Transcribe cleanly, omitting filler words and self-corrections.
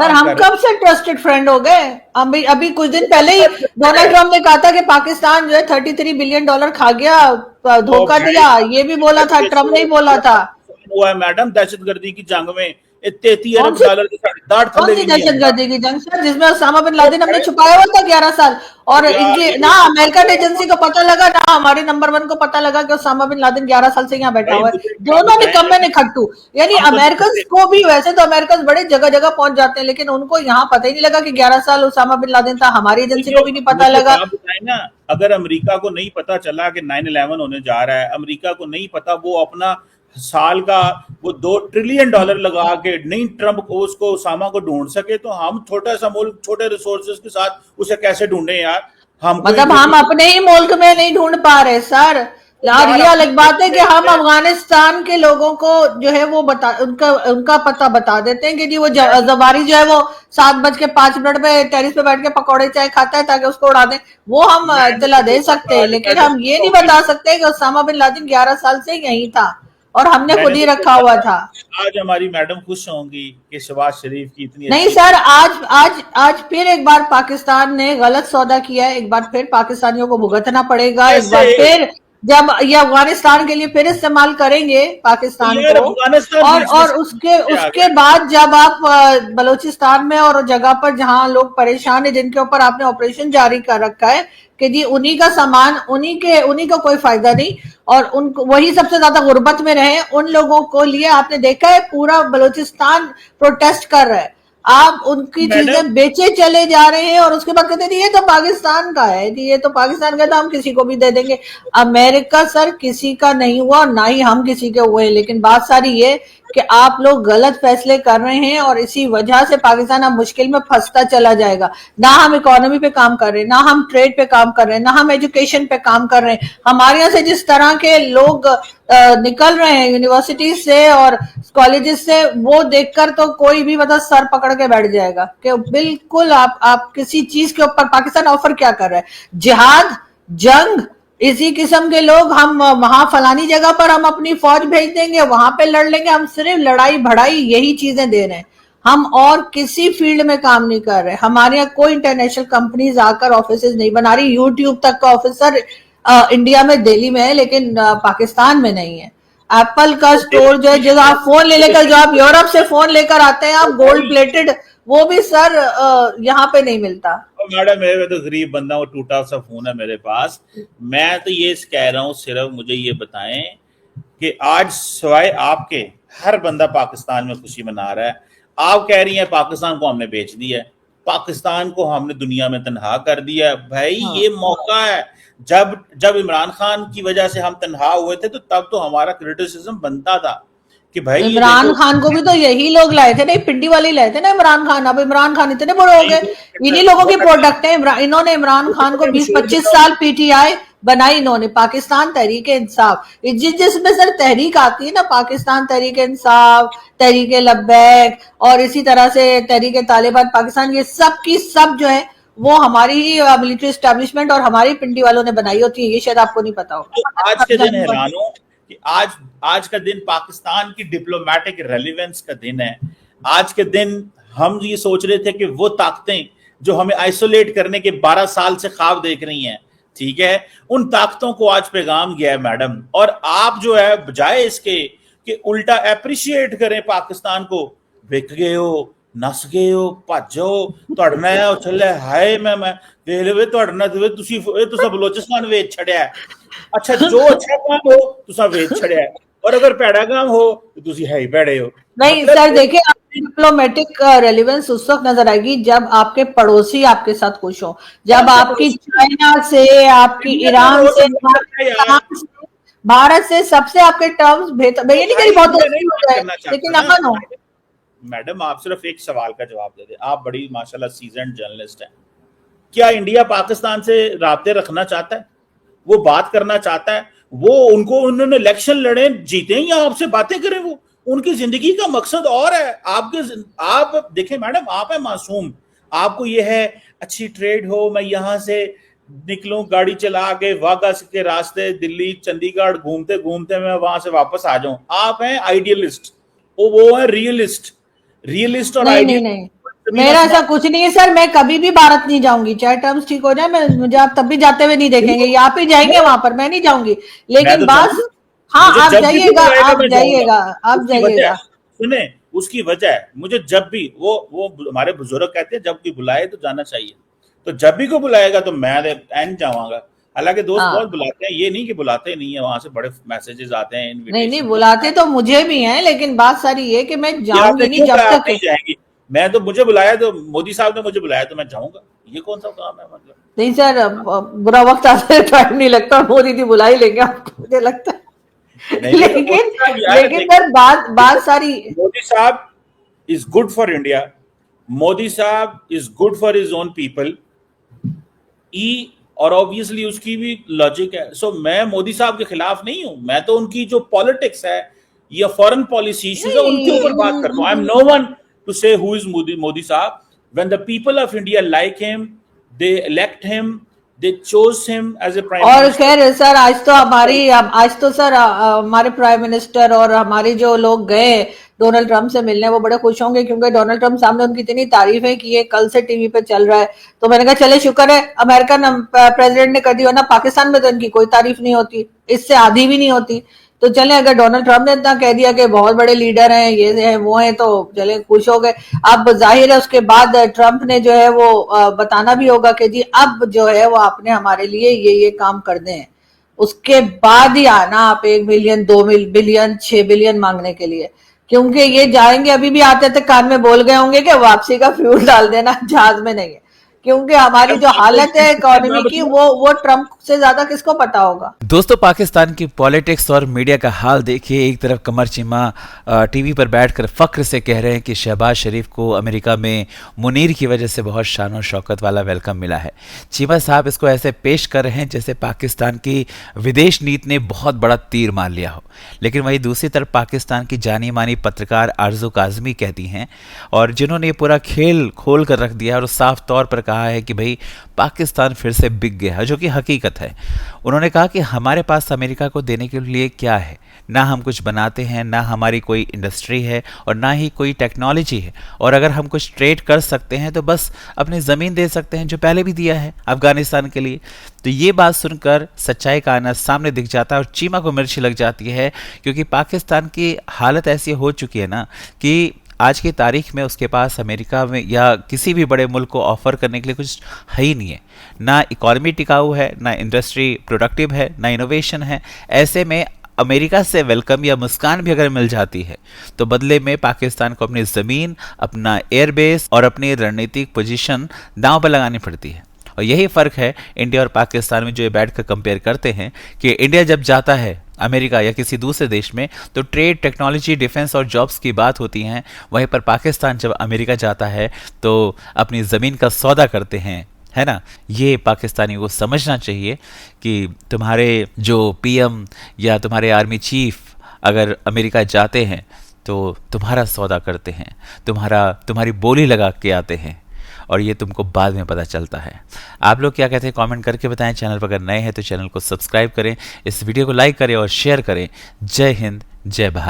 Sir काम हम कर कब से ट्रस्टेड फ्रेंड हो गए? अभी अभी कुछ दिन पहले ही रहे डोनाल्ड ट्रम्प ने कहा था कि पाकिस्तान जो है $33 बिलियन खा गया, ओ धोखा भाई, दिया, ये भी बोला था, ट्रम्प ने ही बोला था। हुआ है मैडम दहशतगर्दी की जंग में, 33 कौन अरब सी डॉलर की साड़ी दाढ़ कौन थल्ले सी भी नहीं आया। दहशतगर्दी की जंग सर, जिसमें उसामा बिन तो लादेन हमने भाई, छुपाया हुआ था 11 साल? और यार इनकी ये ना तो अमेरिकन एजेंसी को पता लगा ना हमारे नंबर 1 को पता लगा कि उसामा बिन लादेन 11 साल से यहाँ बैठा भाई हुआ है। मुझे क्या दोनों बताएं, निकम्मे अभी निखट्टू। यानी हम तो अमेरिकन जानते को भी, वैसे तो अमेरिकन बड़े जगह जगह पहुंच जाते हैं, लेकिन उनको यहाँ पता ही नहीं लगा कि 11 साल उसामा बिन लादेन था। हमारी एजेंसी को भी नहीं पता मुझे लगा। आप बताएं ना, अगर अमेरिका को नहीं पता चला कि 9/11 होने जा रहा है, अमेरिका को नहीं पता, वो अपना साल का वो $2 ट्रिलियन लगा के नहीं ट्रम्प को उसको उसामा को ढूंढ सके, तो हम छोटा सा मुल्क छोटे रिसोर्सेज के साथ उसे कैसे ढूंढे यार? हमको ही मतलब हम अपने ही मुल्क में नहीं ढूंढ पा रहे सर। यार यार ये अपने अलग मुल्क बात है कि हम में अफगानिस्तान के लोगों को जो है वो बता, उनका उनका पता बता देते हैं कि जी वो मैं जवारी जो है वो 7:05 पे टेरिस पे बैठ के पकौड़े चाय खाता है ताकि उसको उड़ा दें। वो हम मैंने इत्तला तो दे देखा सकते था हैं, आज लेकिन मैडम हम ये नहीं टॉपिक, बता सकते कि उसामा बिन लादेन 11 साल से यहीं था और हमने मैंने खुद ही तो रखा देखा हुआ था। था। आज हमारी मैडम खुश होंगी कि शहबाज शरीफ की इतनी नहीं अच्छी सर, अच्छी आज आज आज फिर एक बार पाकिस्तान ने गलत सौदा किया है, एक बार फिर पाकिस्तानियों को भुगतना पड़ेगा, एक कैसे। बार फिर जब ये अफगानिस्तान के लिए फिर इस्तेमाल करेंगे तो पाकिस्तान यार को। अफगानिस्तान बीच में और से उसके कैसे आ उसके गया? बाद जब आप बलूचिस्तान में और जगह पर जहां लोग परेशान है, जिनके ऊपर आपने ऑपरेशन जारी कर रखा है कि जी उन्हीं का सामान, उन्हीं का कोई फायदा नहीं, और उनको वही सबसे ज्यादा गुर्बत में रहे, उन लोगों को लिए आपने देखा है पूरा बलूचिस्तान प्रोटेस्ट कर रहा है। आप उनकी मैडम चीजें बेचे चले जा रहे हैं और उसके बाद कहते हैं ये तो पाकिस्तान का है जी, ये तो पाकिस्तान का, तो हम किसी को भी दे देंगे। अमेरिका सर किसी का नहीं हुआ, ना ही हम किसी के हुए, लेकिन बात सारी ये कि आप लोग गलत फैसले कर रहे हैं और इसी वजह से पाकिस्तान अब मुश्किल में फंसता चला जाएगा। ना हम इकोनॉमी पे काम कर रहे हैं, ना हम ट्रेड पे काम कर रहे हैं, ना हम एजुकेशन पे काम कर रहे हैं। हमारे यहाँ से जिस तरह के लोग निकल रहे हैं यूनिवर्सिटी से और कॉलेजेस से, वो देखकर तो कोई भी मतलब सर पकड़ के बैठ जाएगा कि बिल्कुल आप किसी चीज के ऊपर पाकिस्तान ऑफर क्या कर रहा है? जिहाद, जंग, इसी किस्म के लोग, हम वहां फलानी जगह पर हम अपनी फौज भेज देंगे, वहां पे लड़ लेंगे, हम सिर्फ लड़ाई भड़ाई यही चीजें दे रहे हैं। हम और किसी फील्ड में काम नहीं कर रहे। हमारे यहाँ कोई इंटरनेशनल कंपनीज आकर ऑफिस नहीं बना रही। यूट्यूब तक का ऑफिसर इंडिया में दिल्ली में है, लेकिन पाकिस्तान में नहीं है। एप्पल का तो स्टोर जो है, जो आप फोन ले लेकर, जो आप यूरोप से फोन लेकर आते हैं आप गोल्ड भाई, प्लेटेड, वो भी सर यहाँ पे नहीं मिलता। मैडम मैं तो गरीब बंदा हूँ, टूटा सा फोन है मेरे पास। मैं तो ये कह रहा हूँ, सिर्फ मुझे ये बताएं कि आज सिवाय आपके हर बंदा पाकिस्तान में खुशी मना रहा है। आप कह रही हैं पाकिस्तान को हमने बेच दिया है, पाकिस्तान को हमने दुनिया में तनहा कर दिया है। भाई हाँ, ये मौका है। जब जब इमरान खान की वजह से हम तनहा हुए थे, तो तब तो हमारा क्रिटिसिज्म बनता था कि भाई ये इमरान देखो। खान को भी तो यही लोग लाए थे ना, पिंडी वाले ही लाए थे ना इमरान खान। अब इमरान खान इतने बड़े हो नहीं गए, इन्हीं लोगों की प्रोडक्ट है। इन्होंने इमरान वो खान को कितने बीस मशहूर पच्चीस बताओ। साल पीटीआई बनाई इन्होंने, पाकिस्तान तहरीक इंसाफ, जिसमें सर तहरीक आती है ना, पाकिस्तान तहरीक इंसाफ, तहरीक लब्बैक, और इसी तरह से तहरीक तालिबान पाकिस्तान, ये सब की सब जो है वो हमारी ही मिलिट्री स्टैब्लिशमेंट और हमारी पिंडी वालों ने बनाई होती है। ये शायद आपको नहीं पता तो आज के दिन होगा। हैरान हूं कि आज आज का दिन पाकिस्तान की डिप्लोमेटिक रेलिवेंस का दिन है। आज के दिन हम ये सोच रहे थे कि वो ताकतें जो हमें आइसोलेट करने के 12 साल से ख्वाब देख रही हैं, ठीक है, उन ताकतों को आज पैगाम गया है मैडम। और आप जो है बजाय इसके कि उल्टा अप्रिशिएट करें पाकिस्तान को, विक गए हो, नस गए हो, भजो तुड़ना उछल हाय मैं देख लो तुड़ना तुसा बलोचिस्तान वेच छड़िया है। अच्छा जो अच्छा काम हो तुसा वेच छड़िया है, और अगर भैड़ा काम हो तो तुसी है ही भैड़े हो। नहीं मतलब सर, देखिए आपकी डिप्लोमेटिक रेलिवेंस उस वक्त नजर आएगी जब आपके पड़ोसी आपके साथ खुश हो, कौन जब से आपकी पड़ोसी? चाइना से, आपकी इंडिया का ईरान रोज से, बात करता है यार। पाकिस्तान से, भारत से, सबसे आपके टर्म्स बेहतर, मैं तो ये नहीं करी भाई बहुत मैं नहीं दोस्ती हो बात जाए, करना चाहता लेकिन ना अमन हो। मैडम, आप सिर्फ एक सवाल का जवाब दे दे। आप बड़ी माशाल्लाह सीजन्ड जर्नलिस्ट हैं। क्या इंडिया पाकिस्तान से राब्ते रखना चाहता है? वो बात करना चाहता है? वो उनको उन्होंने इलेक्शन लड़े जीते हैं या आपसे बातें करें? वो उनकी जिंदगी का मकसद और है। आप देखें मैडम, आप है मासूम। आपको ये है अच्छी ट्रेड हो, मैं यहां से निकलूं गाड़ी चला के वाघा के रास्ते दिल्ली चंडीगढ़ घूमते घूमते मैं वहां से वापस आ जाऊं। आप हैं आइडियलिस्ट, वो है रियलिस्ट। रियलिस्ट और नहीं नहीं नहीं, आइडियलिस्ट मेरा ऐसा कुछ नहीं है सर, मैं कभी भी भारत नहीं जाऊंगी, चाहे टर्म्स ठीक हो जाए, मैं मुझे आप तब भी जाते हुए नहीं देखेंगे, ये आप ही जाएंगे वहां पर, मैं नहीं जाऊंगी। मैं लेकिन तो बस जाऊंगा, हाँ, मुझे आप जब भी जाइएगा, बुलाएगा आप मैं जाऊंगा। जाइएगा, आप उसकी वजह है, जाइएगा। सुने, उसकी वजह है, मुझे जब भी वो हमारे बुजुर्ग कहते हैं जब भी बुलाए तो जाना चाहिए, तो जब भी को बुलाएगा तो मैं एंड जाऊंगा। हालांकि दोस्त बहुत हाँ, बुलाते हैं, ये नहीं कि बुलाते नहीं है, वहां से बड़े मैसेजेस आते हैं, नहीं नहीं, इनविटेशन। बुलाते तो मुझे भी हैं, लेकिन बात सारी ये कि मैं ये आपने जाऊंगी नहीं क्यों जब कहा आप तक। नहीं जाएंगी? मैं तो, मुझे बुलाया तो मोदी साहब ने मुझे बुलाया तो मैं जाऊंगा, ये कौन सा काम है मतलब? नहीं सर, बुरा वक्त आते टाइम नहीं लगता, मोदी जी बुला ही लेंगे आपको, मुझे लगता है। नहीं नहीं, तो मोदी लेकिन साहब यार लेकिन देखिए, सर बात बात देखो, सारी, मोदी साहब is good for India, Modi साहब is good for his own people, ई, और ऑब्वियसली उसकी भी लॉजिक है। सो मैं मोदी साहब के खिलाफ नहीं हूं, मैं तो उनकी जो पॉलिटिक्स है या फॉरेन पॉलिसी इश्यूज है उनके नहीं ऊपर बात करता हूं। I am no one to say who is Modi साहब। When the people of India like him, they elect him, they choose him as a prime और मिनिस्टर। खैर सर, आज तो सर हमारे प्राइम मिनिस्टर और हमारे जो लोग गए डोनाल्ड ट्रंप से मिलने, वो बड़े खुश होंगे, क्योंकि डोनाल्ड ट्रंप सामने उनकी इतनी तारीफ है कि ये कल से टीवी पे चल रहा है। तो मैंने कहा चले, शुक्र है अमेरिकन प्रेसिडेंट ने कर दी, वरना पाकिस्तान में तो इनकी कोई तारीफ नहीं होती, इससे आधी भी नहीं होती। तो चले, अगर डोनाल्ड ट्रंप ने इतना कह दिया कि बहुत बड़े लीडर हैं, ये है वो है, तो चले खुश हो गए। अब जाहिर है उसके बाद ट्रंप ने जो है वो बताना भी होगा कि जी अब जो है वो आपने हमारे लिए ये काम कर दे हैं, उसके बाद ही आना आप 1 मिलियन 2 बिलियन 6 बिलियन मांगने के लिए, क्योंकि ये जाएंगे, अभी भी आते थे कान में बोल गए होंगे कि वापसी का फ्यूल डाल देना जहाज में नहीं है, क्योंकि हमारी जो हालत है मैं इकोनॉमी की, बताऊं, वो ट्रंप से ज्यादा किसको पता होगा। दोस्तों, पाकिस्तान की पॉलिटिक्स और मीडिया का हाल देखिए। एक तरफ कमर चीमा टीवी पर बैठकर फख्र से कह रहे हैं कि शहबाज शरीफ को अमेरिका में मुनीर की वजह से बहुत शान और शौकत वाला वेलकम मिला है। चीमा साहब इसको ऐसे पेश कर रहे हैं जैसे पाकिस्तान की विदेश नीति ने बहुत बड़ा तीर मार लिया हो। लेकिन वहीं दूसरी तरफ पाकिस्तान की जानी मानी पत्रकार आरजू काजमी कहती हैं, और जिन्होंने ये पूरा खेल खोल कर रख दिया और साफ तौर पर कहा है कि भाई पाकिस्तान फिर से बिक गया है, जो कि हकीकत है। उन्होंने कहा कि हमारे पास अमेरिका को देने के लिए क्या है, ना हम कुछ बनाते हैं, ना हमारी कोई इंडस्ट्री है, और ना ही कोई टेक्नोलॉजी है, और अगर हम कुछ ट्रेड कर सकते हैं तो बस अपनी ज़मीन दे सकते हैं, जो पहले भी दिया है अफगानिस्तान के लिए। तो ये बात सुनकर सच्चाई का आना सामने दिख जाता है और चीमा को मिर्ची लग जाती है, क्योंकि पाकिस्तान की हालत ऐसी हो चुकी है ना कि आज की तारीख में उसके पास अमेरिका में या किसी भी बड़े मुल्क को ऑफर करने के लिए कुछ है ही नहीं है। ना इकॉनमी टिकाऊ है, ना इंडस्ट्री प्रोडक्टिव है, ना इनोवेशन है। ऐसे में अमेरिका से वेलकम या मुस्कान भी अगर मिल जाती है तो बदले में पाकिस्तान को अपनी ज़मीन, अपना एयरबेस और अपनी रणनीतिक पोजीशन दांव पर लगानी पड़ती है। और यही फ़र्क है इंडिया और पाकिस्तान में, जो ये बैठ कर कंपेयर करते हैं कि इंडिया जब जाता है अमेरिका या किसी दूसरे देश में तो ट्रेड, टेक्नोलॉजी, डिफेंस और जॉब्स की बात होती हैं। वहीं पर पाकिस्तान जब अमेरिका जाता है तो अपनी ज़मीन का सौदा करते हैं, है ना। ये पाकिस्तानियों को समझना चाहिए कि तुम्हारे जो पीएम या तुम्हारे आर्मी चीफ अगर अमेरिका जाते हैं तो तुम्हारा सौदा करते हैं, तुम्हारी बोली लगा के आते हैं, और ये तुमको बाद में पता चलता है। आप लोग क्या कहते हैं कमेंट करके बताएं। चैनल पर अगर नए हैं तो चैनल को सब्सक्राइब करें, इस वीडियो को लाइक करें और शेयर करें। जय हिंद, जय भारत।